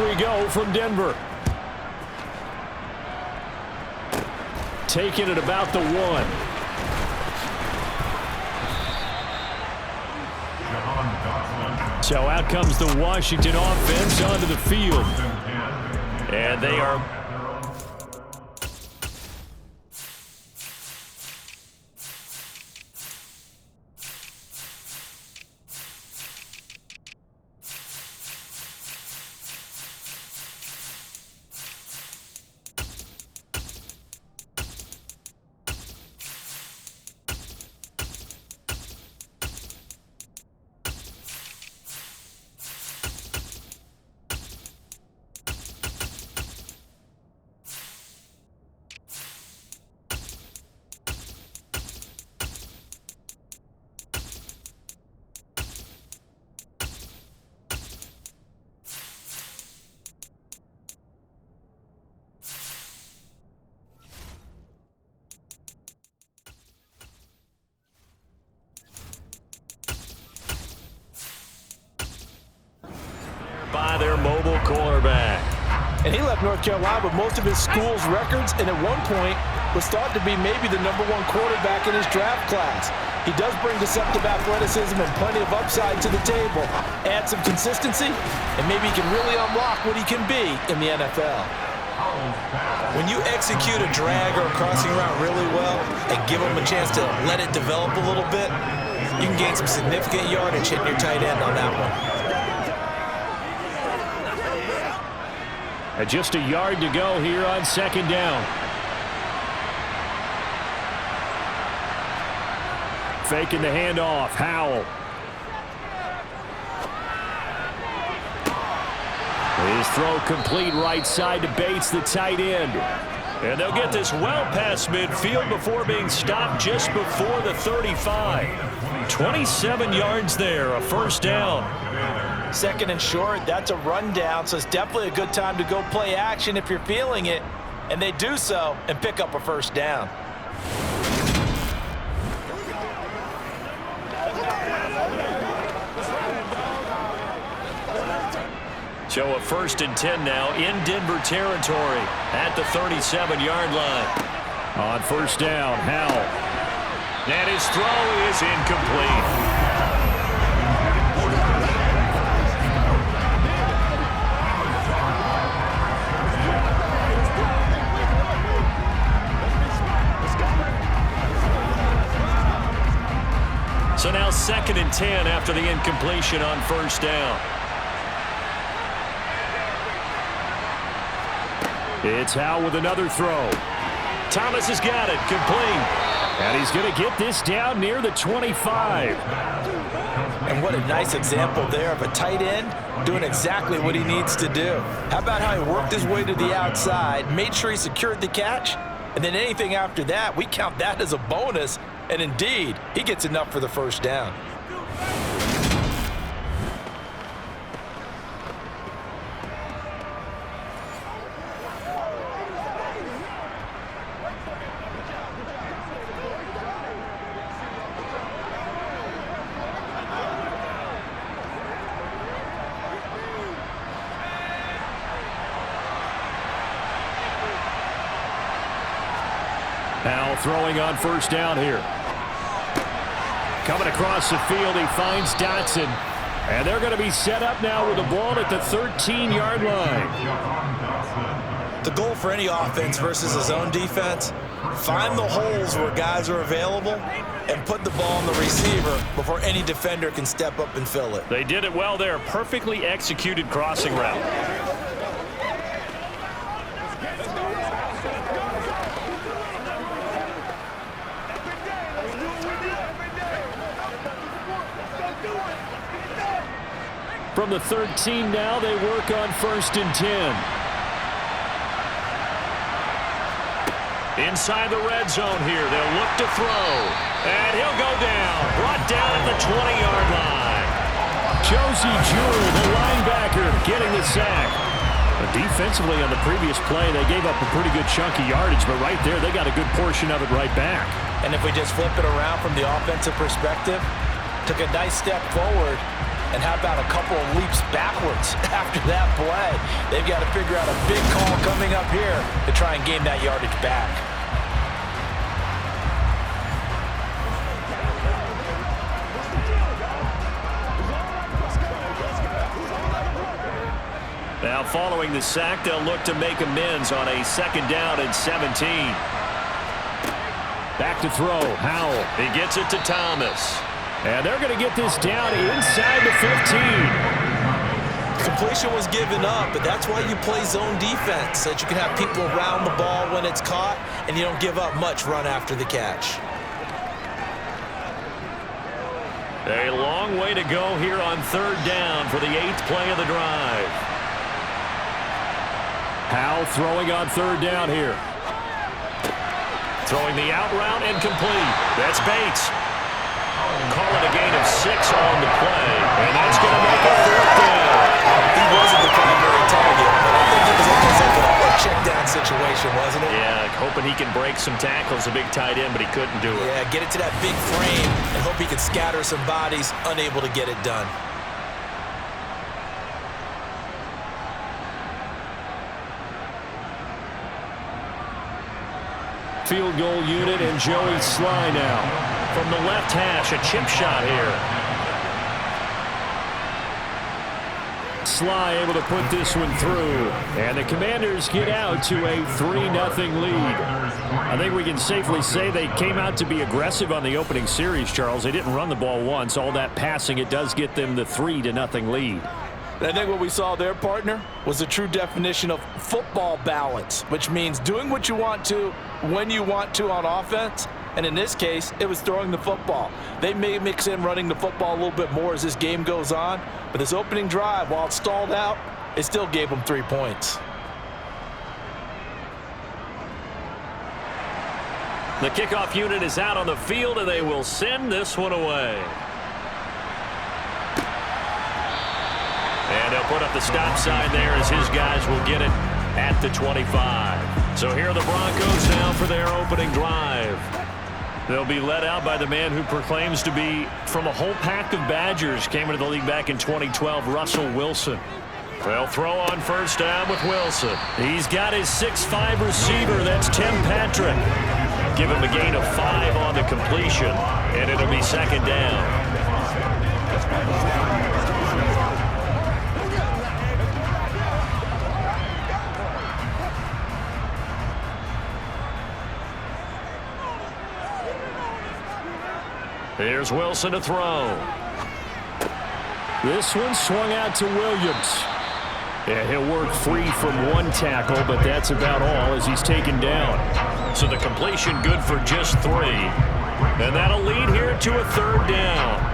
we go from Denver. Taking it about the 1. So out comes the Washington offense onto the field. And they are... by their mobile quarterback. And he left North Carolina with most of his school's records, and at one point was thought to be maybe the #1 quarterback in his draft class. He does bring deceptive athleticism and plenty of upside to the table. Add some consistency, and maybe he can really unlock what he can be in the NFL. When you execute a drag or a crossing route really well and give him a chance to let it develop a little bit, you can gain some significant yardage hitting your tight end on that one. And just a yard to go here on 2nd down. Faking the handoff. Howell. His throw complete right side to Bates, the tight end. And they'll get this well past midfield before being stopped just before the 35. 27 yards there, a 1st down. 2nd and short, that's a rundown, so it's definitely a good time to go play action if you're feeling it. And they do so and pick up a 1st down. So a 1st and 10 now in Denver territory at the 37-yard line. On 1st down, Howell. And his throw is incomplete. So now 2nd and 10 after the incompletion on 1st down. It's Howell with another throw. Thomas has got it, complete. And he's going to get this down near the 25. And what a nice example there of a tight end doing exactly what he needs to do. How about how he worked his way to the outside, made sure he secured the catch, and then anything after that, we count that as a bonus. And indeed, he gets enough for the 1st down. Howell throwing on 1st down here. Coming across the field, he finds Dotson. And they're going to be set up now with the ball at the 13-yard line. The goal for any offense versus a zone defense, find the holes where guys are available and put the ball on the receiver before any defender can step up and fill it. They did it well there. Perfectly executed crossing route. From the 13 now, they work on 1st and 10. Inside the red zone here, they'll look to throw. And he'll go down, brought down at the 20-yard line. Josie Jewell, the linebacker, getting the sack. But defensively on the previous play, they gave up a pretty good chunk of yardage, but right there, they got a good portion of it right back. And if we just flip it around from the offensive perspective, took a nice step forward, And how about a couple of leaps backwards after that play? They've got to figure out a big call coming up here to try and gain that yardage back. Now following the sack, they'll look to make amends on a 2nd down and 17. Back to throw, Howell. He gets it to Thomas. And they're going to get this down inside the 15. Completion was given up, but that's why you play zone defense, so that you can have people around the ball when it's caught, and you don't give up much run after the catch. A long way to go here on 3rd down for the 8th play of the drive. Howell throwing on 3rd down here. Throwing the out route and complete. That's Bates. Call it a gain of 6 on the play, and that's going to make it 4th down. He wasn't the primary target, but I think he was almost like a check down situation, wasn't it? Yeah, hoping he can break some tackles, a big tight end, but he couldn't do it. Yeah, get it to that big frame and hope he can scatter some bodies, unable to get it done. Field goal unit and Joey Sly now. From the left hash, a chip shot here. Sly able to put this one through. And the Commanders get out to a 3-0 lead. I think we can safely say they came out to be aggressive on the opening series, Charles. They didn't run the ball once. All that passing, it does get them the 3-0 lead. I think what we saw there, partner, was the true definition of football balance, which means doing what you want to when you want to on offense. And in this case, it was throwing the football. They may mix in running the football a little bit more as this game goes on. But this opening drive, while it stalled out, it still gave them 3 points. The kickoff unit is out on the field, and they will send this one away. And they'll put up the stop sign there as his guys will get it at the 25. So here are the Broncos now for their opening drive. They'll be led out by the man who proclaims to be from a whole pack of Badgers. Came into the league back in 2012, Russell Wilson. They'll throw on 1st down with Wilson. He's got his 6'5" receiver. That's Tim Patrick. Give him a gain of 5 on the completion, and it'll be 2nd down. Here's Wilson to throw. This one swung out to Williams. Yeah, he'll work free from one tackle, but that's about all as he's taken down. So the completion good for just 3. And that'll lead here to a 3rd down.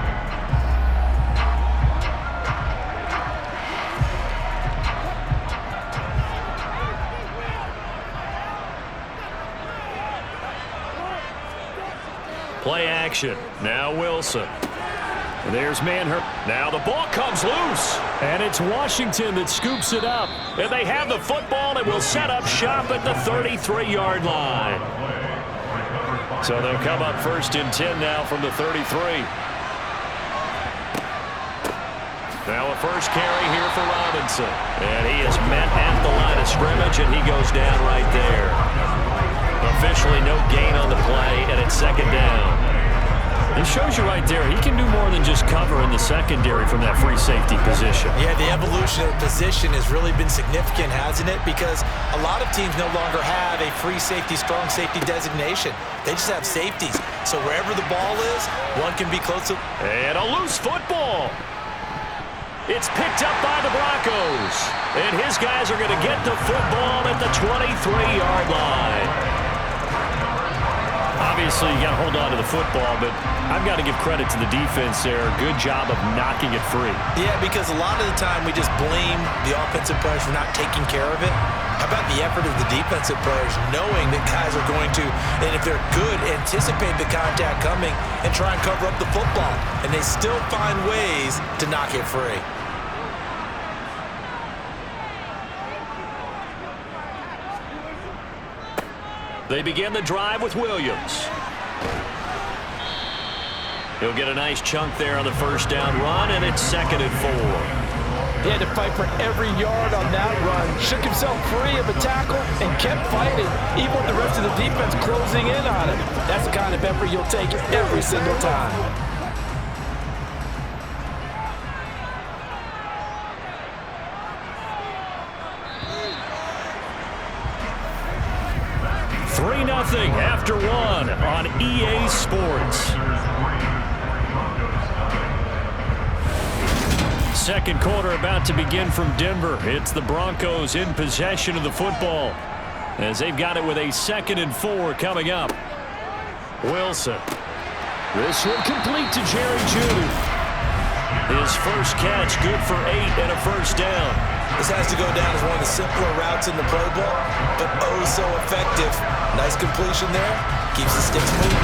Play action. Now Wilson. There's Manhurst. Now the ball comes loose. And it's Washington that scoops it up. And they have the football and will set up shop at the 33-yard line. So they'll come up 1st and 10 now from the 33. Now a first carry here for Robinson. And he is met at the line of scrimmage, and he goes down right there. Officially no gain on the play, and it's 2nd down. This shows you right there, he can do more than just cover in the secondary from that free safety position. Yeah, the evolution of the position has really been significant, hasn't it? Because a lot of teams no longer have a free safety, strong safety designation. They just have safeties. So wherever the ball is, one can be close to. And a loose football. It's picked up by the Broncos. And his guys are going to get the football at the 23-yard line. Obviously, you got to hold on to the football, but I've got to give credit to the defense there. Good job of knocking it free. Yeah, because a lot of the time we just blame the offensive players for not taking care of it. How about the effort of the defensive players knowing that guys are going to, and if they're good, anticipate the contact coming and try and cover up the football. And they still find ways to knock it free. They begin the drive with Williams. He'll get a nice chunk there on the first down run, and it's 2nd and 4. He had to fight for every yard on that run. Shook himself free of a tackle and kept fighting, even with the rest of the defense closing in on him. That's the kind of effort you'll take every single time. Nothing after 1 on EA Sports. Second quarter about to begin from Denver. It's the Broncos in possession of the football as they've got it with a 2nd and 4 coming up. Wilson. This one complete to Jerry Jeudy. His first catch good for 8 and a first down. This has to go down as one of the simpler routes in the Pro Bowl, but oh so effective. Nice completion there. Keeps the sticks moving.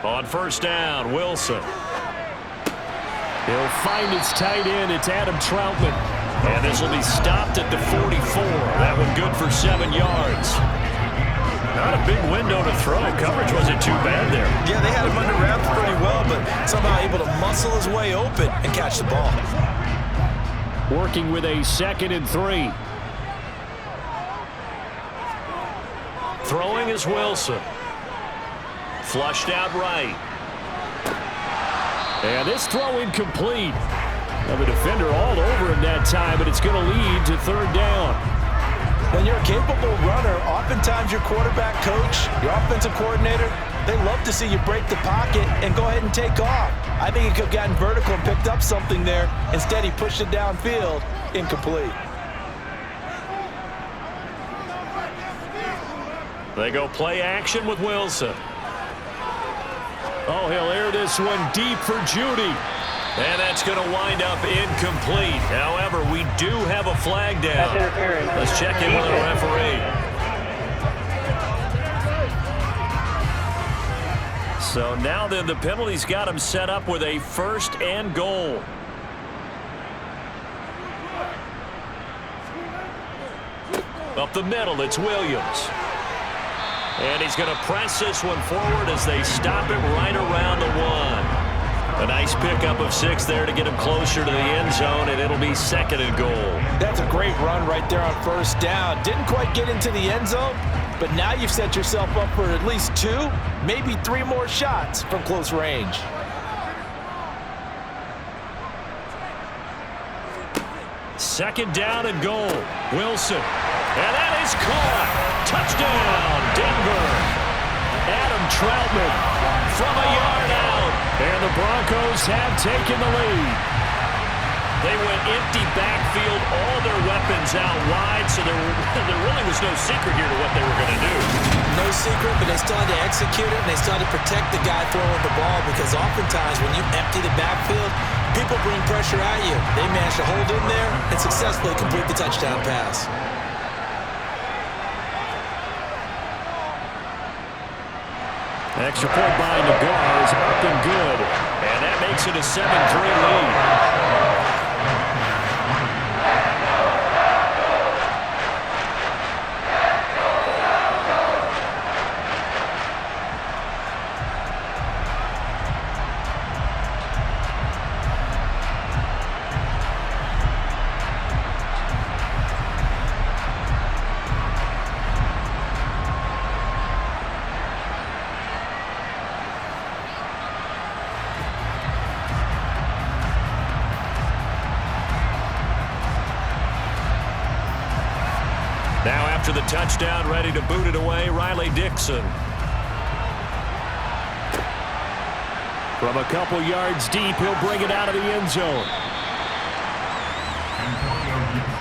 On first down, Wilson. He'll find his tight end. It's Adam Troutman. And this will be stopped at the 44. That one good for 7 yards. Not a big window to throw. Coverage wasn't too bad there. Yeah, they had him under wraps pretty well, but somehow able to muscle his way open and catch the ball. Working with a 2nd and 3. Throwing is Wilson. Flushed out right. And this throw incomplete. Now the defender all over him that time, but it's going to lead to 3rd down. When you're a capable runner, oftentimes your quarterback coach, your offensive coordinator, they love to see you break the pocket and go ahead and take off. I think he could have gotten vertical and picked up something there. Instead, he pushed it downfield, incomplete. They go play action with Wilson. Oh, he'll air this one deep for Jeudy. And that's going to wind up incomplete. However, we do have a flag down. Let's check in with the referee. So now then, the penalty's got him set up with a 1st and goal. Up the middle, it's Williams. And he's going to press this one forward as they stop him right around the 1. A nice pickup of 6 there to get him closer to the end zone, and it'll be 2nd and goal. That's a great run right there on first down. Didn't quite get into the end zone, but now you've set yourself up for at least 2, maybe 3 more shots from close range. Second down and goal. Wilson. And that is caught. Touchdown, Denver. Adam Troutman from a yard out. And the Broncos have taken the lead. They went empty backfield, all their weapons out wide, so there really was no secret here to what they were going to do. No secret, but they still had to execute it, and they still had to protect the guy throwing the ball, because oftentimes when you empty the backfield, people bring pressure at you. They managed to hold in there and successfully complete the touchdown pass. Extra point by Nagar is up and good. And that makes it a 7-3 lead. Now after the touchdown, ready to boot it away, Riley Dixon. From a couple yards deep, he'll bring it out of the end zone.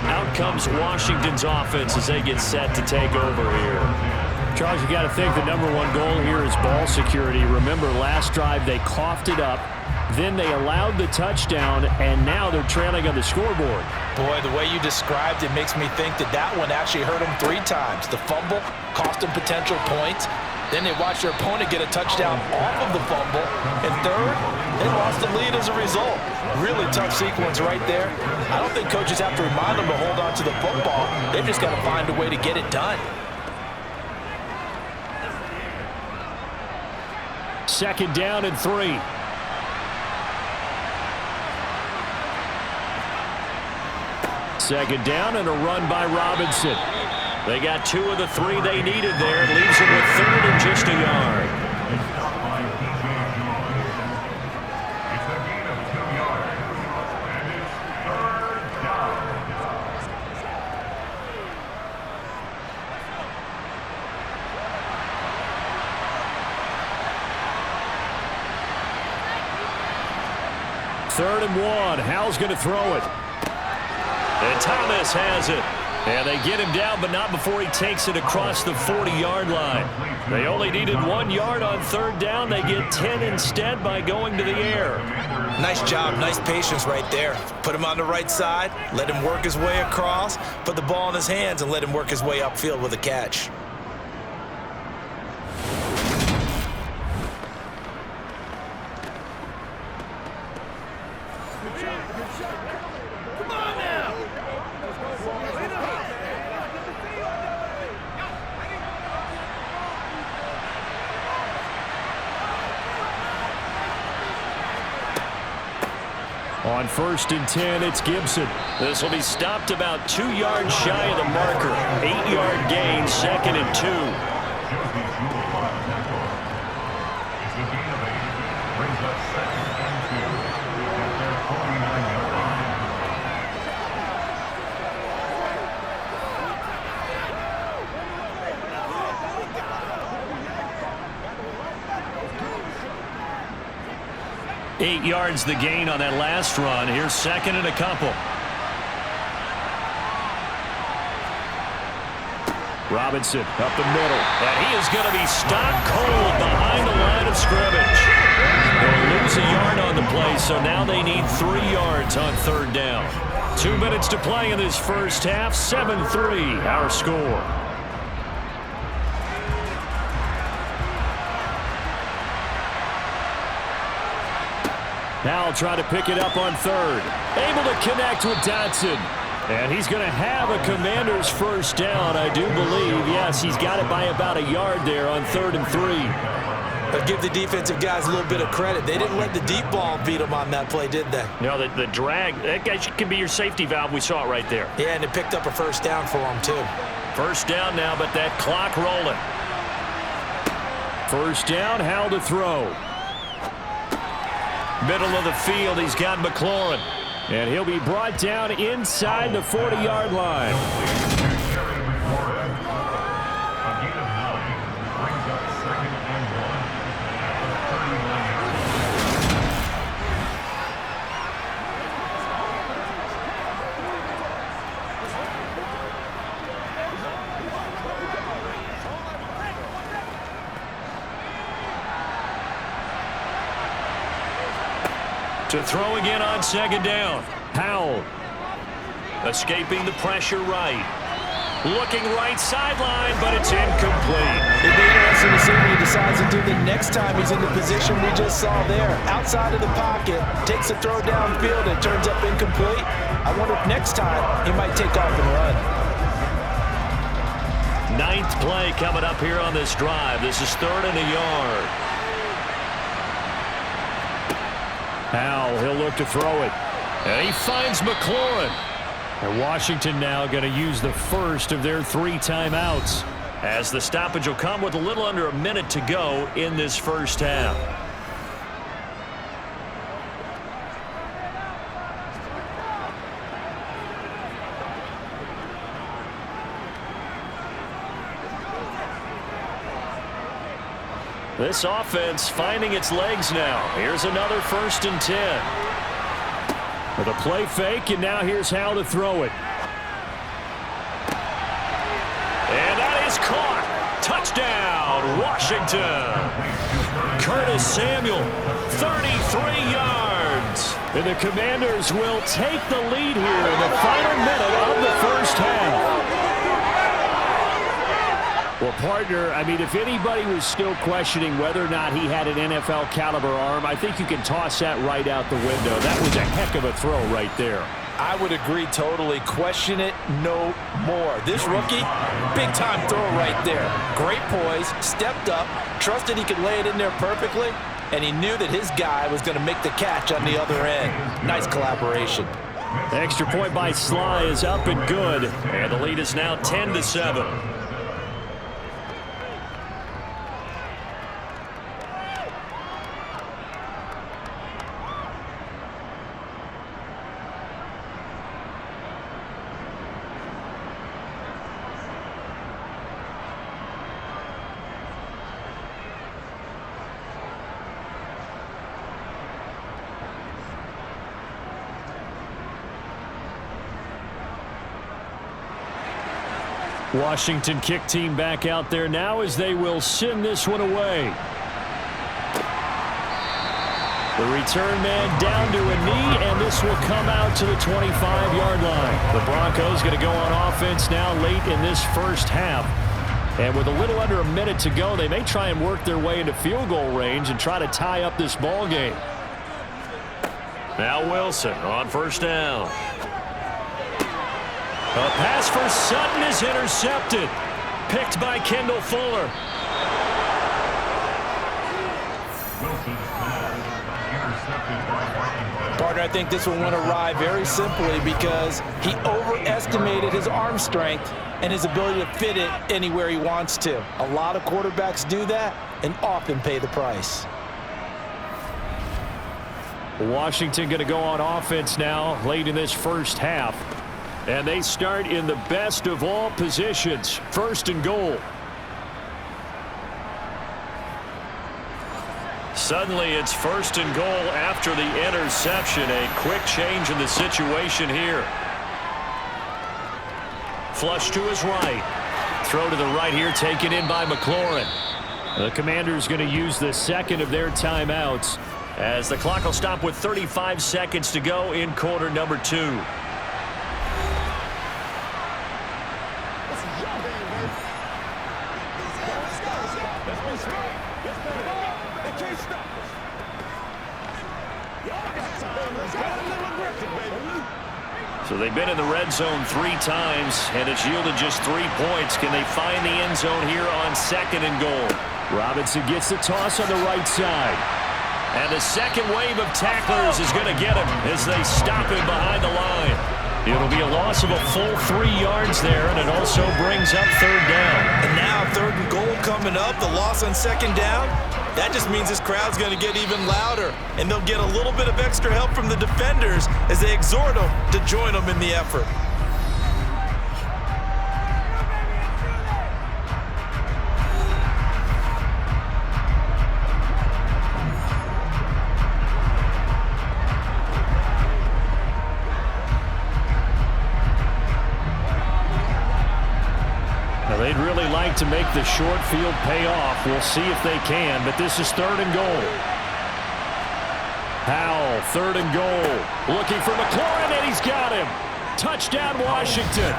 Out comes Washington's offense as they get set to take over here. Charles, you got to think the #1 goal here is ball security. Remember, last drive they coughed it up. Then they allowed the touchdown, and now they're trailing on the scoreboard. Boy, the way you described it makes me think that one actually hurt them 3 times. The fumble cost them potential points. Then they watched their opponent get a touchdown off of the fumble. And third, they lost the lead as a result. Really tough sequence right there. I don't think coaches have to remind them to hold on to the football. They've just got to find a way to get it done. Second down and 3. Second down and a run by Robinson. They got 2 of the 3 they needed there. Leaves them with 3rd and just a yard. Third and 1. Howell's going to throw it. And Thomas has it. And they get him down, but not before he takes it across the 40-yard line. They only needed 1 yard on 3rd down. They get 10 instead by going to the air. Nice job, nice patience right there. Put him on the right side, let him work his way across, put the ball in his hands, and let him work his way upfield with a catch. On 1st and 10, it's Gibson. This will be stopped about 2 yards shy of the marker. 8-yard gain, 2nd and 2. Eight yards the gain on that last run. Here's 2nd and a couple. Robinson up the middle. And he is going to be stopped cold behind the line of scrimmage. They'll lose a yard on the play, so now they need 3 yards on 3rd down. 2 minutes to play in this first half. 7-3 our score. Now try to pick it up on 3rd. Able to connect with Dotson. And he's going to have a Commander's 1st down, I do believe. Yes, he's got it by about a yard there on 3rd and 3. But give the defensive guys a little bit of credit. They didn't let the deep ball beat them on that play, did they? No, the drag, that guy can be your safety valve. We saw it right there. Yeah, and it picked up a 1st down for them, too. 1st down now, but that clock rolling. 1st down, Howell to throw. Middle of the field, he's got McLaurin. And he'll be brought down inside the 40-yard line. To throw again on 2nd down. Howell escaping the pressure right. Looking right sideline, but it's incomplete. It'd be interesting to see what he decides to do the next time he's in the position we just saw there. Outside of the pocket, takes a throw downfield, and turns up incomplete. I wonder if next time he might take off and run. 9th play coming up here on this drive. This is 3rd and a yard. Howell, he'll look to throw it. And he finds McLaurin. And Washington now going to use the first of their 3 timeouts, as the stoppage will come with a little under a minute to go in this first half. This offense finding its legs now. Here's another 1st and 10. With a play fake, and now here's Howell to throw it. And that is caught. Touchdown, Washington. Curtis Samuel, 33 yards. And the Commanders will take the lead here in the final minute of the first half. Well, partner, I mean, if anybody was still questioning whether or not he had an NFL caliber arm, I think you can toss that right out the window. That was a heck of a throw right there. I would agree totally. Question it no more. This rookie, big-time throw right there. Great poise, stepped up, trusted he could lay it in there perfectly, and he knew that his guy was going to make the catch on the other end. Nice collaboration. The extra point by Sly is up and good, and the lead is now 10-7. Washington kick team back out there now as they will send this one away. The return man down to a knee, and this will come out to the 25-yard line. The Broncos going to go on offense now late in this first half. And with a little under a minute to go, they may try and work their way into field goal range and try to tie up this ball game. Now Wilson on first down. A pass for Sutton is intercepted. Picked by Kendall Fuller. Partner, I think this one went awry very simply because he overestimated his arm strength and his ability to fit it anywhere he wants to. A lot of quarterbacks do that and often pay the price. Washington going to go on offense now late in this first half. And they start in the best of all positions, first and goal. Suddenly it's first and goal after the interception. A quick change in the situation here. Flush to his right. Throw to the right here, taken in by McLaurin. The Commanders going to use the second of their timeouts as the clock will stop with 35 seconds to go in quarter number 2. So they've been in the red zone 3 times, and it's yielded just 3 points. Can they find the end zone here on second and goal? Robinson gets the toss on the right side. And the second wave of tacklers is going to get him as they stop him behind the line. It'll be a loss of a full 3 yards there, and it also brings up third down. And now third and goal coming up, the loss on second down. That just means this crowd's going to get even louder, and they'll get a little bit of extra help from the defenders as they exhort them to join them in the effort. They'd really like to make the short field pay off. We'll see if they can, but this is third and goal. Howell, third and goal. Looking for McLaurin, and he's got him. Touchdown, Washington.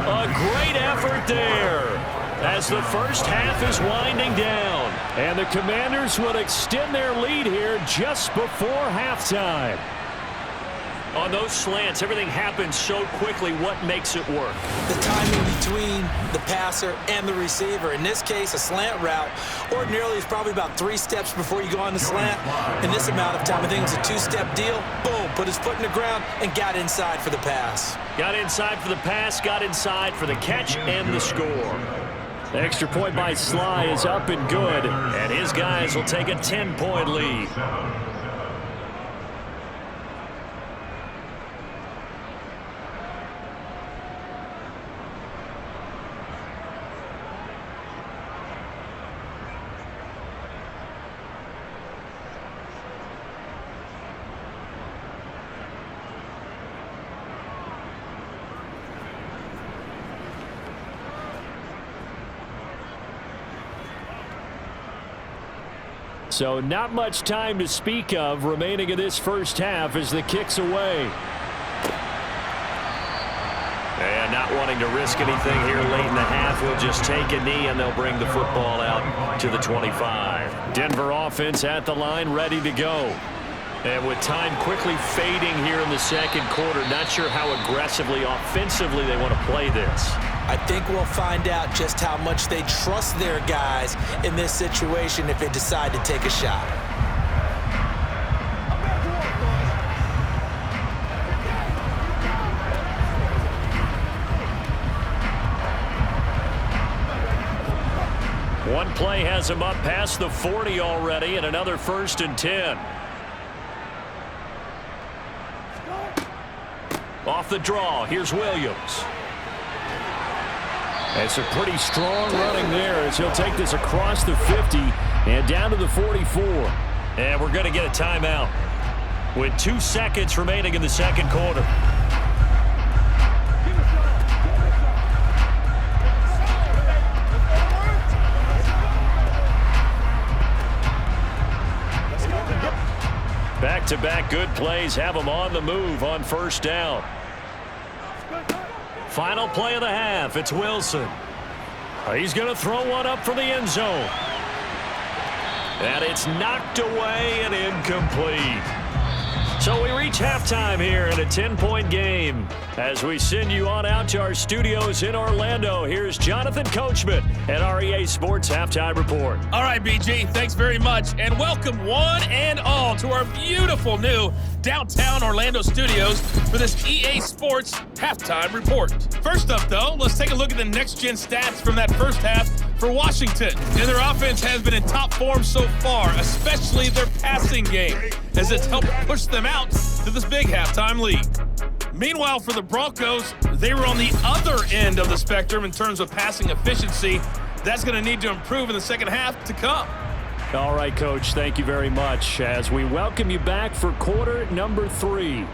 A great effort there as the first half is winding down. And the Commanders will extend their lead here just before halftime. On those slants, everything happens so quickly. What makes it work? The timing between the passer and the receiver. In this case, a slant route ordinarily is probably about 3 steps before you go on the slant. In this amount of time, I think it's a 2-step deal. Boom, put his foot in the ground and got inside for the pass. Got inside for the pass, got inside for the catch and the score. The extra point by Sly is up and good, and his guys will take a 10-point lead. So not much time to speak of remaining in this first half as the kick's away. And not wanting to risk anything here late in the half, he'll just take a knee and they'll bring the football out to the 25. Denver offense at the line, ready to go. And with time quickly fading here in the second quarter, not sure how aggressively, offensively they want to play this. I think we'll find out just how much they trust their guys in this situation if they decide to take a shot. One play has him up past the 40 already, and another 1st and 10. Off the draw, here's Williams. It's a pretty strong running there as he'll take this across the 50 and down to the 44. And we're going to get a timeout with 2 seconds remaining in the second quarter. Back-to-back good plays have him on the move on 1st down. Final play of the half, it's Wilson. He's going to throw one up from the end zone. And it's knocked away and incomplete. So we reach halftime here in a 10-point game. As we send you on out to our studios in Orlando, here's Jonathan Coachman at REA Sports Halftime Report. All right, BG, thanks very much. And welcome one and all to our beautiful new downtown Orlando studios for this EA Sports Halftime Report. First up, though, let's take a look at the next-gen stats from that first half for Washington. And their offense has been in top form so far, especially their passing game, as it's helped push them out to this big halftime lead. Meanwhile, for the Broncos, they were on the other end of the spectrum in terms of passing efficiency. That's going to need to improve in the second half to come. All right, Coach, thank you very much as we welcome you back for quarter number 3.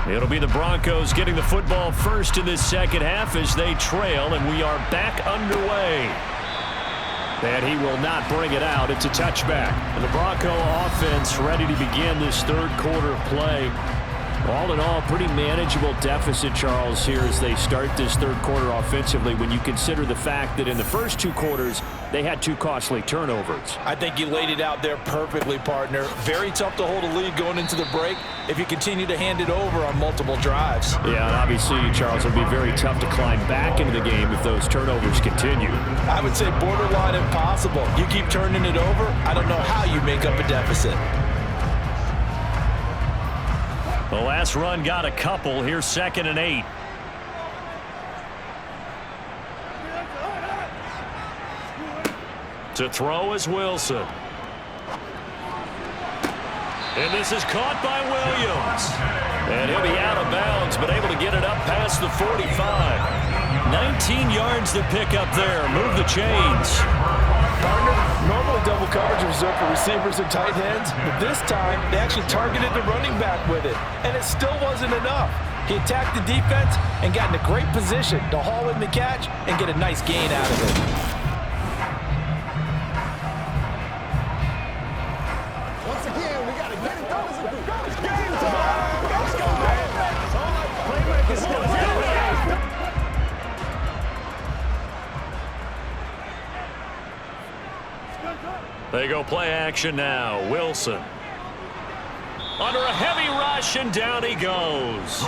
It'll be the Broncos getting the football first in this second half as they trail, and we are back underway. And he will not bring it out. It's a touchback. And the Bronco offense ready to begin this third quarter of play. All in all, pretty manageable deficit, Charles, here as they start this third quarter offensively when you consider the fact that in the first 2 quarters, they had 2 costly turnovers. I think you laid it out there perfectly, partner. Very tough to hold a lead going into the break if you continue to hand it over on multiple drives. Yeah, and obviously, Charles, it'll be very tough to climb back into the game if those turnovers continue. I would say borderline impossible. You keep turning it over, I don't know how you make up a deficit. The last run got a couple. Here's 2nd and 8. To throw is Wilson. And this is caught by Williams. And he'll be out of bounds, but able to get it up past the 45. 19 yards to pick up there. Move the chains. Partner, normally double coverage is reserved for receivers and tight ends, but this time they actually targeted the running back with it, and it still wasn't enough. He attacked the defense and got in a great position to haul in the catch and get a nice gain out of it. Once again, we got to get it done. It's game time. Let's go, man. Playmakers still here. They go play action now. Wilson. Under a heavy rush, and down he goes.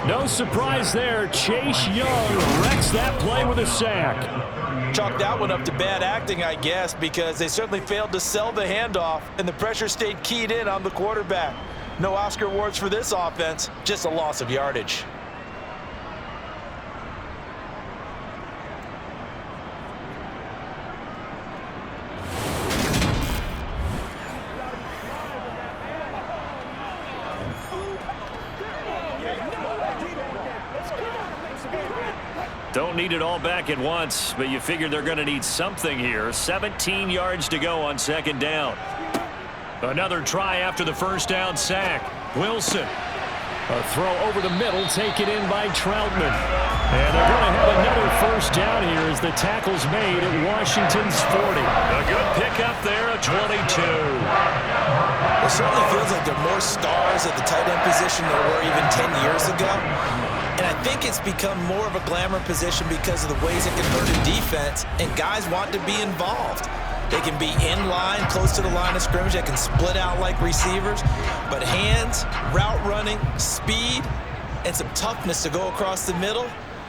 No surprise there. Chase Young wrecks that play with a sack. Chalk that one up to bad acting, I guess, because they certainly failed to sell the handoff, and the pressure stayed keyed in on the quarterback. No Oscar awards for this offense, just a loss of yardage. don't need it all back at once, but you figure they're going to need something here. 17 yards to go on second down. Another try after the first down sack. Wilson. A throw over the middle taken in by Troutman. And they're going to have another first down here as the tackle's made at Washington's 40. A good pickup there at 22. It certainly feels like there are more stars at the tight end position than there were even 10 years ago. And I think it's become more of a glamour position because of the ways it can hurt a defense, and guys want to be involved. They can be in line, close to the line of scrimmage. They can split out like receivers. But hands, route running, speed, and some toughness to go across the middle,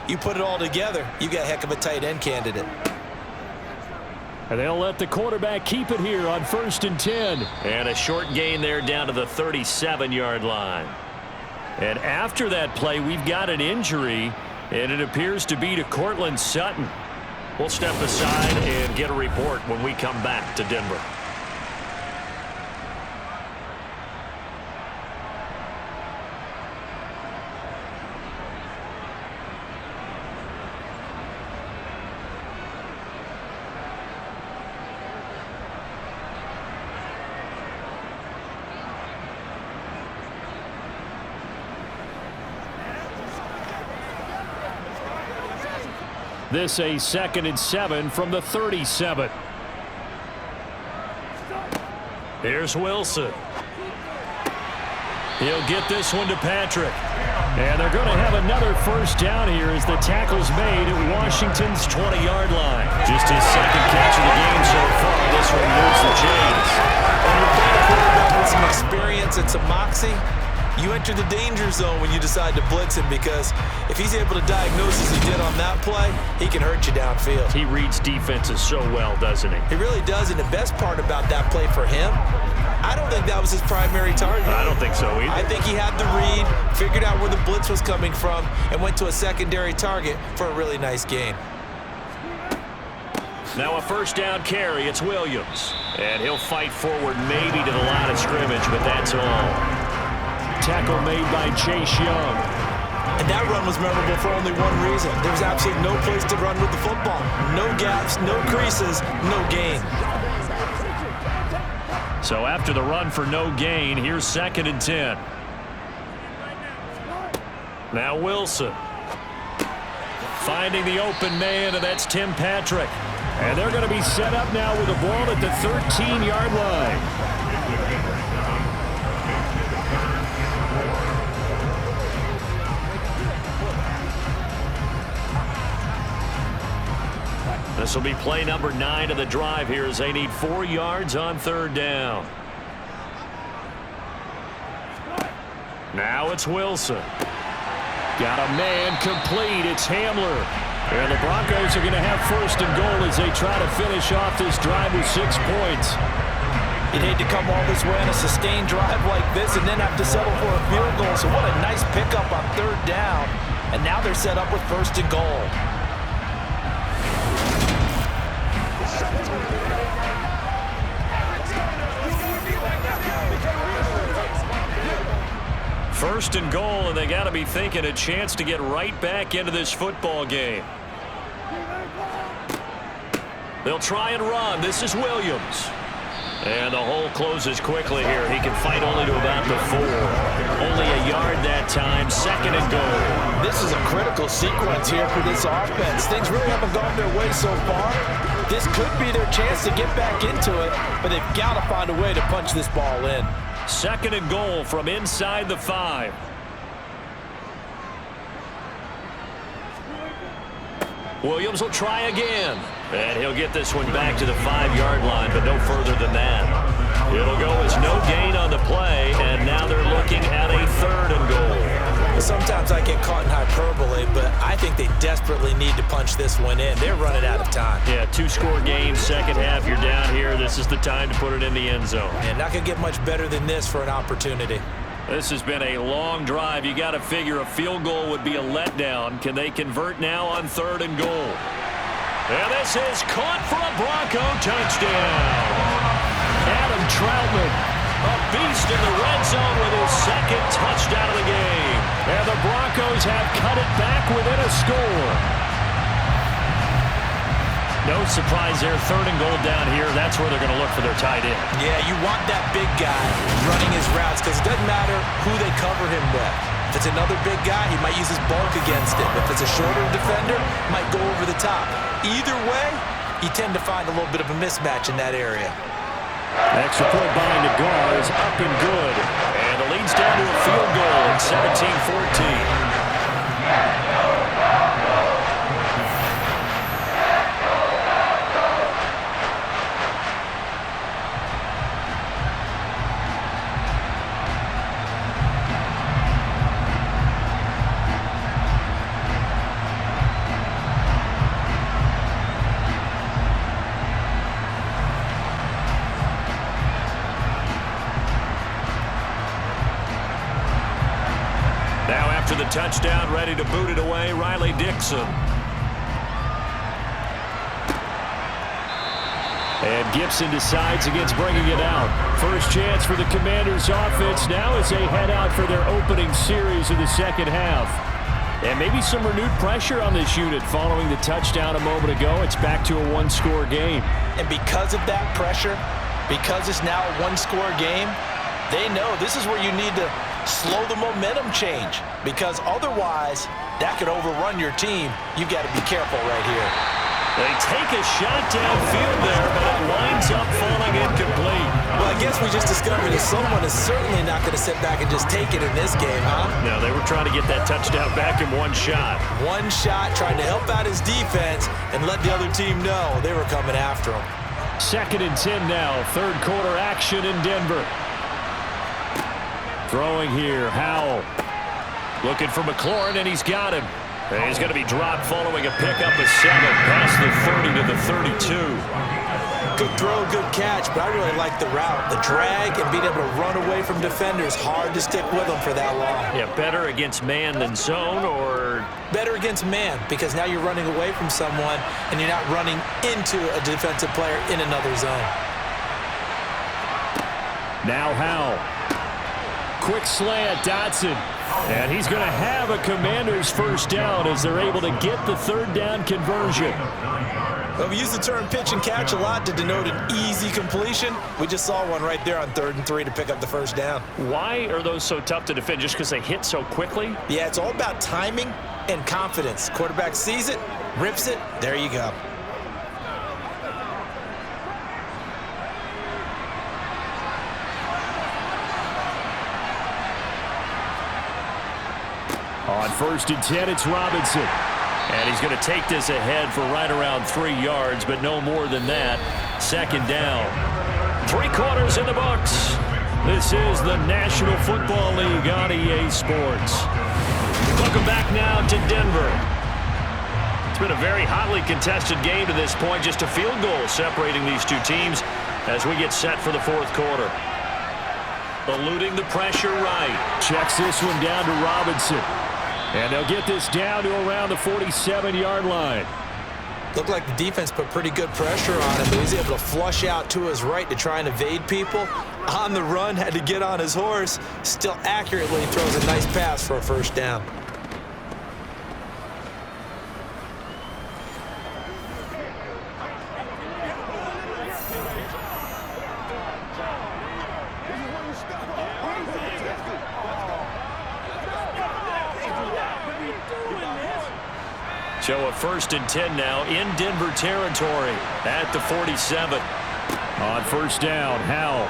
you put it all together, you got a heck of a tight end candidate. And they'll let the quarterback keep it here on 1st and 10. And a short gain there down to the 37-yard line. And after that play, we've got an injury, and it appears to be to Cortland Sutton. We'll step aside and get a report when we come back to Denver. This a 2nd and 7 from the 37. Here's Wilson. He'll get this one to Patrick. And they're going to have another first down here as the tackle's made at Washington's 20-yard line. Just his second catch of the game so far. This one moves the chains. When you're playing a quarterback with some experience and some moxie, you enter the danger zone when you decide to blitz him, because if he's able to diagnose as he did on that play, he can hurt you downfield. He reads defenses so well, doesn't he? He really does, and the best part about that play for him, I don't think that was his primary target. I don't think so either. I think he had the read, figured out where the blitz was coming from, and went to a secondary target for a really nice gain. Now a first down carry. It's Williams. And he'll fight forward maybe to the line of scrimmage, but that's all. Tackle made by Chase Young. And that run was memorable for only one reason. There was absolutely no place to run with the football. No gaps, no creases, no gain. So after the run for no gain, here's 2nd and 10. Now Wilson. Finding the open man, and that's Tim Patrick. And they're going to be set up now with the ball at the 13-yard line. This will be play number 9 of the drive here as they need 4 yards on 3rd down. Now it's Wilson. Got a man complete. It's Hamler. And the Broncos are going to have 1st and goal as they try to finish off this drive with 6 points. You'd hate to come all this way on a sustained drive like this and then have to settle for a field goal. So what a nice pickup on 3rd down. And now they're set up with 1st and goal. First and goal, and they got to be thinking a chance to get right back into this football game. They'll try and run. This is Williams. And the hole closes quickly here. He can fight only to about the 4. Only a yard that time. 2nd and goal. This is a critical sequence here for this offense. Things really haven't gone their way so far. This could be their chance to get back into it, but they've got to find a way to punch this ball in. 2nd and goal from inside the 5. Williams will try again. And he'll get this one back to the 5-yard line, but no further than that. It'll go as no gain on the play, and now they're looking at a 3rd and goal. Sometimes I get caught in hyperbole, but I think they desperately need to punch this one in. They're running out of time. Yeah, 2-score game, second half, you're down here. This is the time to put it in the end zone. And not going to get much better than this for an opportunity. This has been a long drive. You got to figure a field goal would be a letdown. Can they convert now on 3rd and goal? And this is caught for a Bronco touchdown. Adam Troutman, a beast in the red zone with his 2nd touchdown of the game. And the Broncos have cut it back within a score. No surprise there. 3rd and goal down here. That's where they're going to look for their tight end. Yeah, you want that big guy running his routes because it doesn't matter who they cover him with. If it's another big guy, he might use his bulk against him. If it's a shorter defender, he might go over the top. Either way, you tend to find a little bit of a mismatch in that area. Extra point behind the guard is up and good. And the lead's down to a field goal at 17-14. After the touchdown, ready to boot it away, Riley Dixon. And Gibson decides against bringing it out. First chance for the Commanders' offense now as they head out for their opening series of the second half. And maybe some renewed pressure on this unit following the touchdown a moment ago. It's back to a one-score game. And because of that pressure, because it's now a one-score game, they know this is where you need to slow the momentum change, because otherwise that could overrun your team. You've got to be careful right here. They take a shot downfield there, but it winds up falling incomplete. Well, I guess we just discovered that someone is certainly not going to sit back and just take it in this game, huh? No, they were trying to get that touchdown back in one shot. One shot, trying to help out his defense and let the other team know they were coming after him. 2nd and 10 now, 3rd quarter action in Denver. Throwing here, Howell. Looking for McLaurin, and he's got him. And he's going to be dropped following a pickup of 7 past the 30 to the 32. Good throw, good catch, but I really like the route. The drag and being able to run away from defenders, hard to stick with them for that long. Yeah, better against man than zone, or? Better against man, because now you're running away from someone and you're not running into a defensive player in another zone. Now Howell. Quick slant, Dotson. And he's going to have a Commanders first down as they're able to get the 3rd down conversion. Well, we use the term pitch and catch a lot to denote an easy completion. We just saw one right there on 3rd and 3 to pick up the first down. Why are those so tough to defend? Just because they hit so quickly? Yeah, it's all about timing and confidence. Quarterback sees it, rips it, there you go. On 1st and 10, it's Robinson. And he's going to take this ahead for right around 3 yards, but no more than that. 2nd down. 3 quarters in the books. This is the National Football League on EA Sports. Welcome back now to Denver. It's been a very hotly contested game to this point. Just a field goal separating these two teams as we get set for the 4th quarter. Eluding the pressure right. Checks this one down to Robinson. And they'll get this down to around the 47-yard line. Looked like the defense put pretty good pressure on him, but he was able to flush out to his right to try and evade people. On the run, had to get on his horse. Still accurately throws a nice pass for a first down. So a 1st and 10 now in Denver territory at the 47. On 1st down, Howell.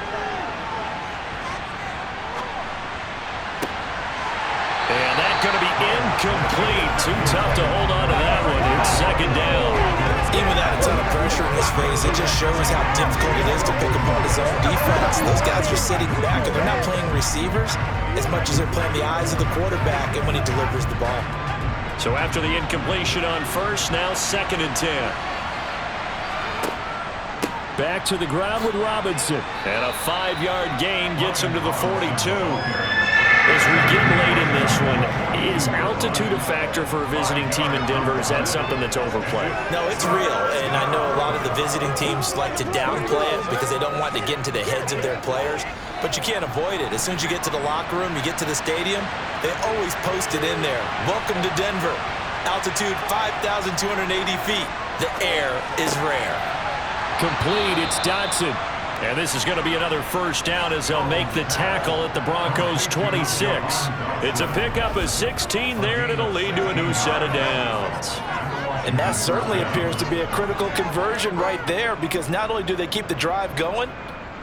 And that's going to be incomplete. Too tough to hold on to that one. It's 2nd down. Even without a ton of pressure in his face, it just shows how difficult it is to pick apart his own defense. Those guys are sitting back, and they're not playing receivers as much as they're playing the eyes of the quarterback and when he delivers the ball. So after the incompletion on 1st, now 2nd and 10. Back to the ground with Robinson. And a 5-yard gain gets him to the 42. As we get late in this one, is altitude a factor for a visiting team in Denver? Is that something that's overplayed? No, it's real, and I know a lot of the visiting teams like to downplay it because they don't want to get into the heads of their players, but you can't avoid it. As soon as you get to the locker room, you get to the stadium, they always post it in there. Welcome to Denver. Altitude 5,280 feet. The air is rare. Complete, it's Dotson. And this is going to be another first down as they'll make the tackle at the Broncos' 26. It's a pickup of 16 there, and it'll lead to a new set of downs. And that certainly appears to be a critical conversion right there, because not only do they keep the drive going,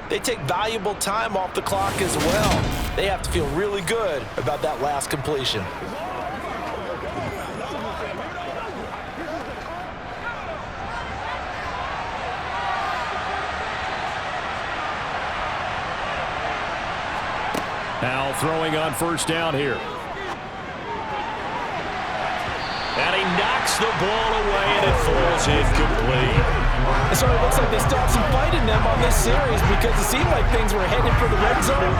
they take valuable time off the clock as well. They have to feel really good about that last completion. Now throwing on first down here. And he knocks the ball away, and it falls incomplete. And so it looks like they stopped some fight in them on this series, because it seemed like things were headed for the red zone.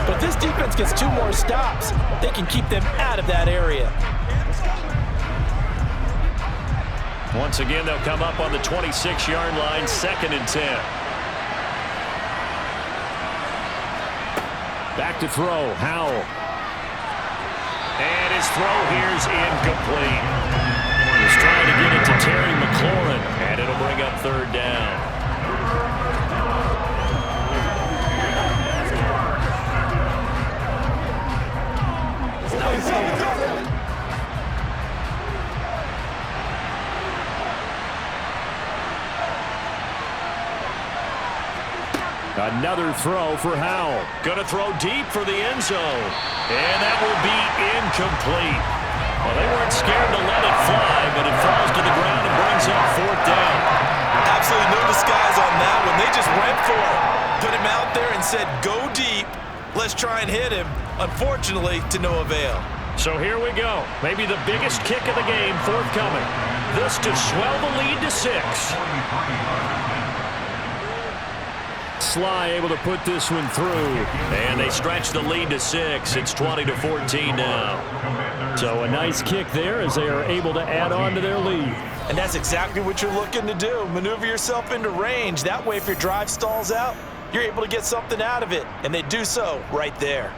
But this defense gets 2 more stops. They can keep them out of that area. Once again, they'll come up on the 26-yard line, 2nd and 10. Back to throw, Howell. And his throw here's incomplete. He's trying to get it to Terry McLaurin, and it'll bring up 3rd down. Another throw for Howell. Going to throw deep for the end zone. And that will be incomplete. Well, they weren't scared to let it fly, but it falls to the ground and brings up 4th down. Absolutely no disguise on that one. They just went for it. Put him out there and said, go deep. Let's try and hit him. Unfortunately, to no avail. So here we go. Maybe the biggest kick of the game forthcoming. This to swell the lead to 6. Sly able to put this one through, and they stretch the lead to 6. It's 20-14 now. So a nice kick there as they are able to add on to their lead. And that's exactly what you're looking to do. Maneuver yourself into range. That way, if your drive stalls out, you're able to get something out of it. And they do so right there.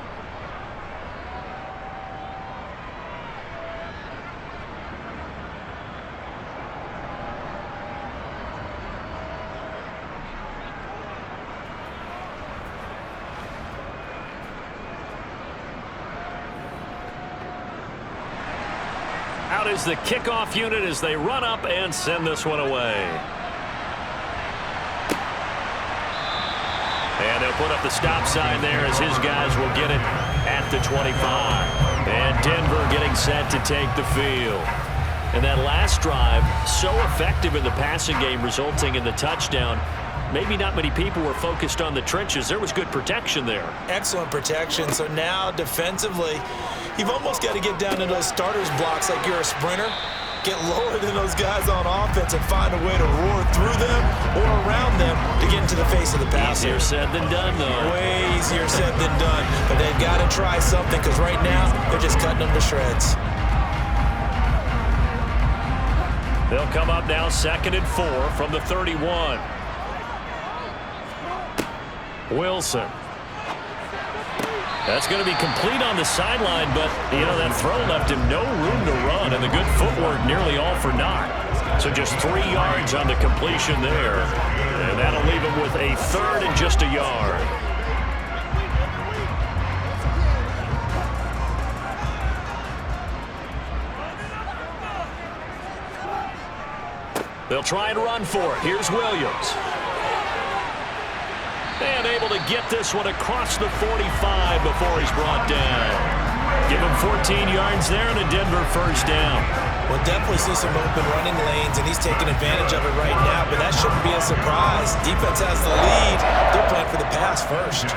Out is the kickoff unit as they run up and send this one away. And they'll put up the stop sign there as his guys will get it at the 25. And Denver getting set to take the field. And that last drive, so effective in the passing game, resulting in the touchdown. Maybe not many people were focused on the trenches. There was good protection there. Excellent protection. So now defensively, you've almost got to get down to those starters blocks like you're a sprinter. Get lower than those guys on offense and find a way to roar through them or around them to get into the face of the passer. Easier said than done, though. Way easier said than done. But they've got to try something, because right now they're just cutting them to shreds. They'll come up now 2nd and 4 from the 31. Wilson. That's going to be complete on the sideline, but, you know, that throw left him no room to run, and the good footwork nearly all for naught. So just 3 yards on the completion there, and that'll leave him with a 3rd and just a yard. They'll try and run for it. Here's Williams. And able to get this one across the 45 before he's brought down. Give him 14 yards there and a Denver first down. We'll definitely see some open running lanes, and he's taking advantage of it right now, but that shouldn't be a surprise. Defense has the lead. They're playing for the pass first.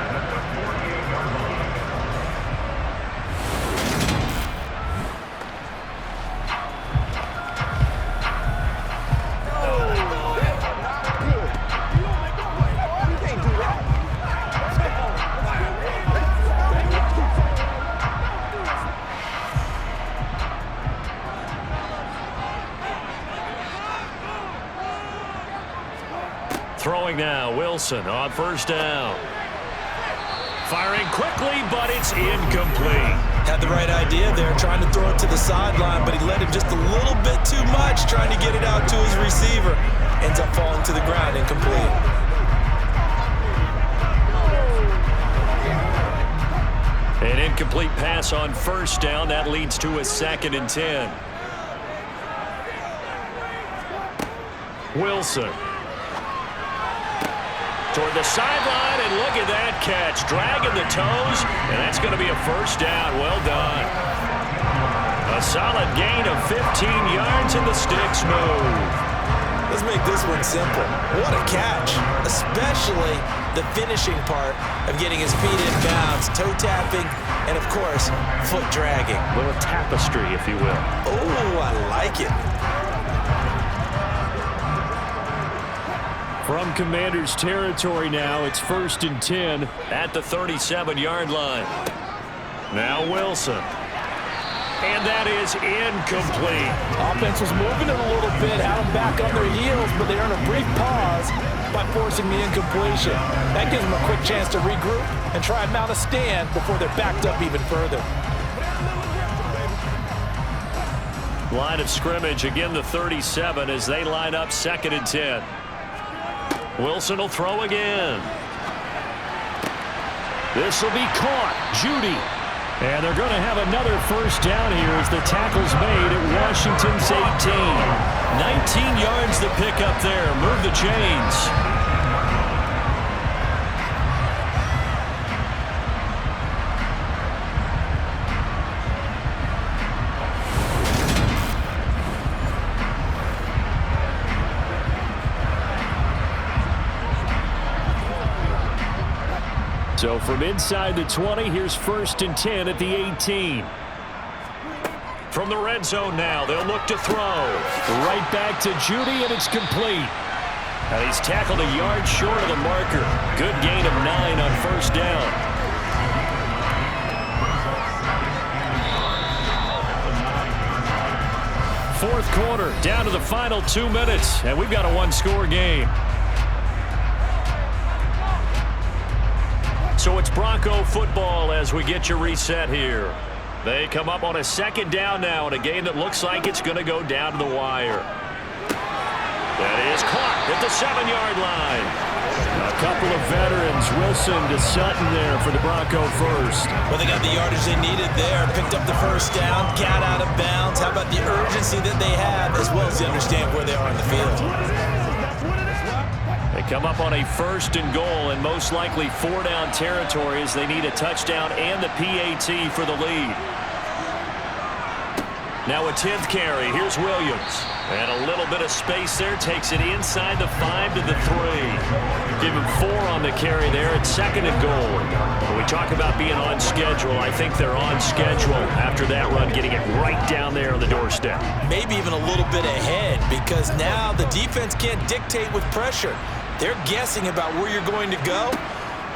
Throwing now, Wilson on first down. Firing quickly, but it's incomplete. Had the right idea there, trying to throw it to the sideline, but he led him just a little bit too much, trying to get it out to his receiver. Ends up falling to the ground, incomplete. An incomplete pass on first down. That leads to a 2nd and 10. Wilson. Toward the sideline, and look at that catch. Dragging the toes, and that's going to be a first down. Well done. A solid gain of 15 yards, and the sticks move. Let's make this one simple. What a catch, especially the finishing part of getting his feet in bounds, toe tapping, and of course, foot dragging. A little tapestry, if you will. Oh, I like it. From Commander's territory now, it's 1st and 10 at the 37-yard line. Now Wilson. And that is incomplete. Offense was moving it a little bit, had them back on their heels, but they earned a brief pause by forcing the incompletion. That gives them a quick chance to regroup and try and mount a stand before they're backed up even further. Line of scrimmage, again the 37 as they line up 2nd and 10. Wilson will throw again. This will be caught. Judy. And they're going to have another first down here as the tackle's made at Washington's 18. 19 yards to pick up there. Move the chains. So from inside the 20, here's 1st and 10 at the 18. From the red zone now, they'll look to throw. Right back to Judy, and it's complete. And he's tackled a yard short of the marker. Good gain of 9 on first down. Fourth quarter, down to the final 2 minutes, and we've got a one-score game. So it's Bronco football as we get you reset here. They come up on a 2nd down now in a game that looks like it's going to go down to the wire. That is caught at the 7-yard line. A couple of veterans, Wilson to Sutton there for the Bronco first. Well, they got the yardage they needed there. Picked up the first down, got out of bounds. How about the urgency that they have, as well as they understand where they are in the field. They come up on a 1st and goal and most likely 4-down territory as they need a touchdown and the PAT for the lead. Now a 10th carry. Here's Williams. And a little bit of space there. Takes it inside the 5 to the 3. Give him 4 on the carry there at 2nd and goal. When we talk about being on schedule, I think they're on schedule after that run, getting it right down there on the doorstep. Maybe even a little bit ahead, because now the defense can't dictate with pressure. They're guessing about where you're going to go.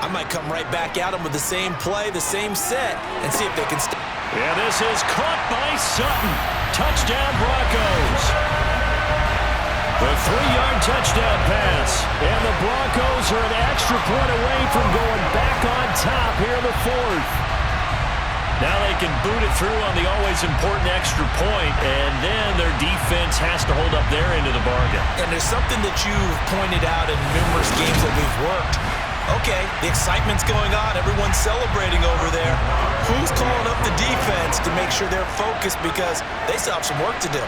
I might come right back at them with the same play, the same set, and see if they can stay. Yeah, this is caught by Sutton. Touchdown, Broncos. The 3-yard touchdown pass. And the Broncos are an extra point away from going back on top here in the 4th. Now they can boot it through on the always important extra point, and then their defense has to hold up their end of the bargain. And there's something that you've pointed out in numerous games that we've worked. Okay, the excitement's going on. Everyone's celebrating over there. Who's calling up the defense to make sure they're focused, because they still have some work to do?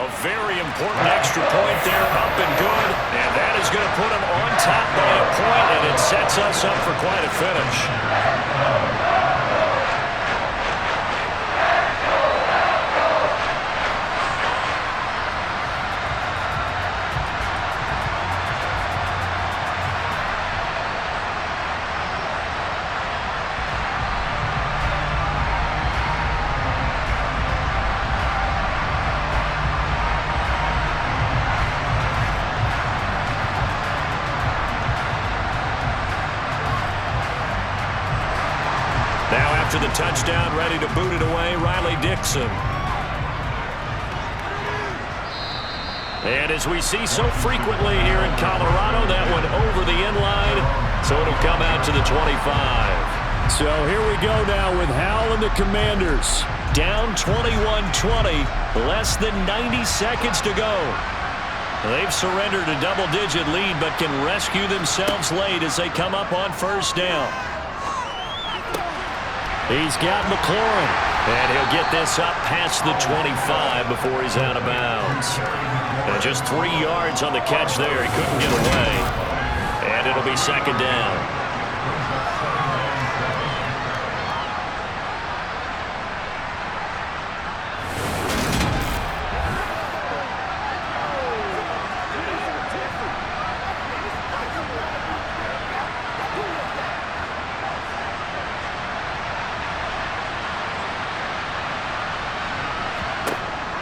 A very important extra point there, up and good. And that is going to put them on top by a point, and it sets us up for quite a finish. After the touchdown, ready to boot it away, Riley Dixon. And as we see so frequently here in Colorado, that one over the end line, so it'll come out to the 25. So here we go now with Howell and the Commanders. Down 21-20, less than 90 seconds to go. They've surrendered a double-digit lead, but can rescue themselves late as they come up on first down. He's got McLaurin, and he'll get this up past the 25 before he's out of bounds. And just 3 yards on the catch there. He couldn't get away. And it'll be second down.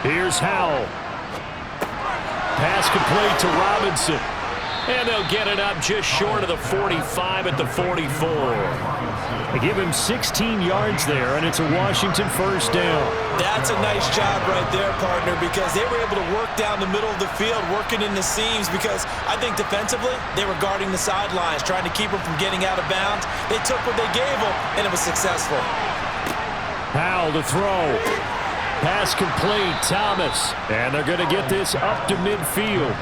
Here's Howell. Pass complete to Robinson. And they'll get it up just short of the 45 at the 44. They give him 16 yards there, and it's a Washington first down. That's a nice job right there, partner, because they were able to work down the middle of the field, working in the seams, because I think defensively they were guarding the sidelines, trying to keep them from getting out of bounds. They took what they gave them, and it was successful. Howell to throw. Pass complete, Thomas. And they're going to get this up to midfield.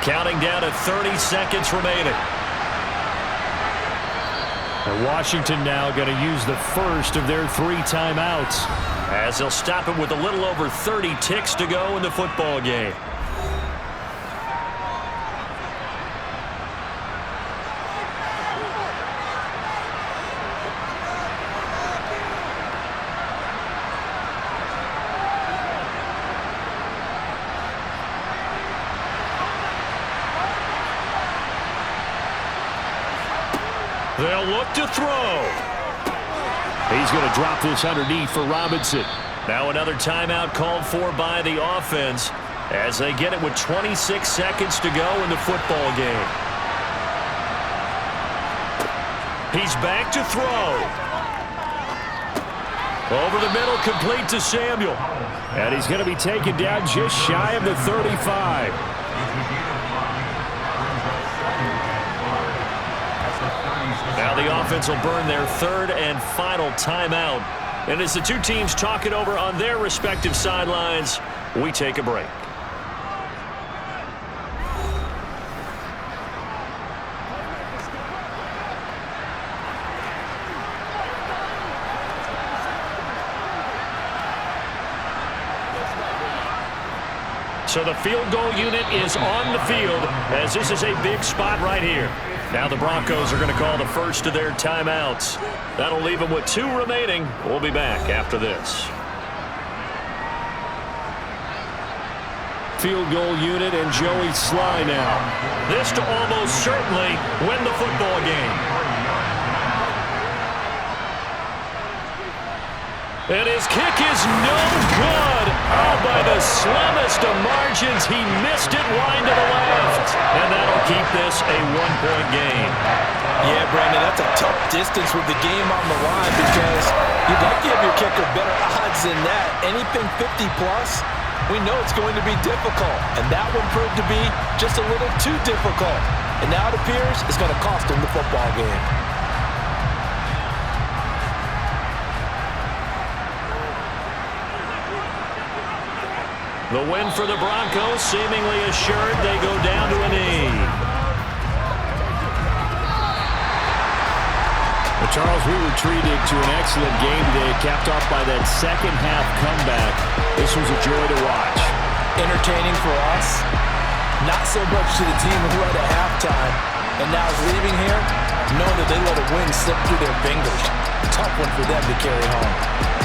Counting down to 30 seconds remaining. And Washington now going to use the first of their 3 timeouts, as they'll stop it with a little over 30 ticks to go in the football game. They'll look to throw. He's going to drop this underneath for Robinson. Now another timeout called for by the offense as they get it with 26 seconds to go in the football game. He's back to throw. Over the middle, complete to Samuel. And he's going to be taken down just shy of the 35. Now the offense will burn their 3rd and final timeout. And as the 2 teams talk it over on their respective sidelines, we take a break. So the field goal unit is on the field, as this is a big spot right here. Now the Broncos are going to call the first of their timeouts. That'll leave them with 2 remaining. We'll be back after this. Field goal unit and Joey Sly now. This to almost certainly win the football game. And his kick is no good. Oh, by the slimmest of margins, he missed it wide to the left. And that'll keep this a 1-point game. Yeah, Brandon, that's a tough distance with the game on the line, because you'd like to give your kicker better odds than that. Anything 50-plus, we know it's going to be difficult. And that one proved to be just a little too difficult. And now it appears it's going to cost him the football game. The win for the Broncos, seemingly assured. They go down to a knee. Well, Charles, we were treated to an excellent game today, capped off by that second-half comeback. This was a joy to watch. Entertaining for us, not so much to the team who led at halftime, and now is leaving here knowing that they let a win slip through their fingers. Tough one for them to carry home.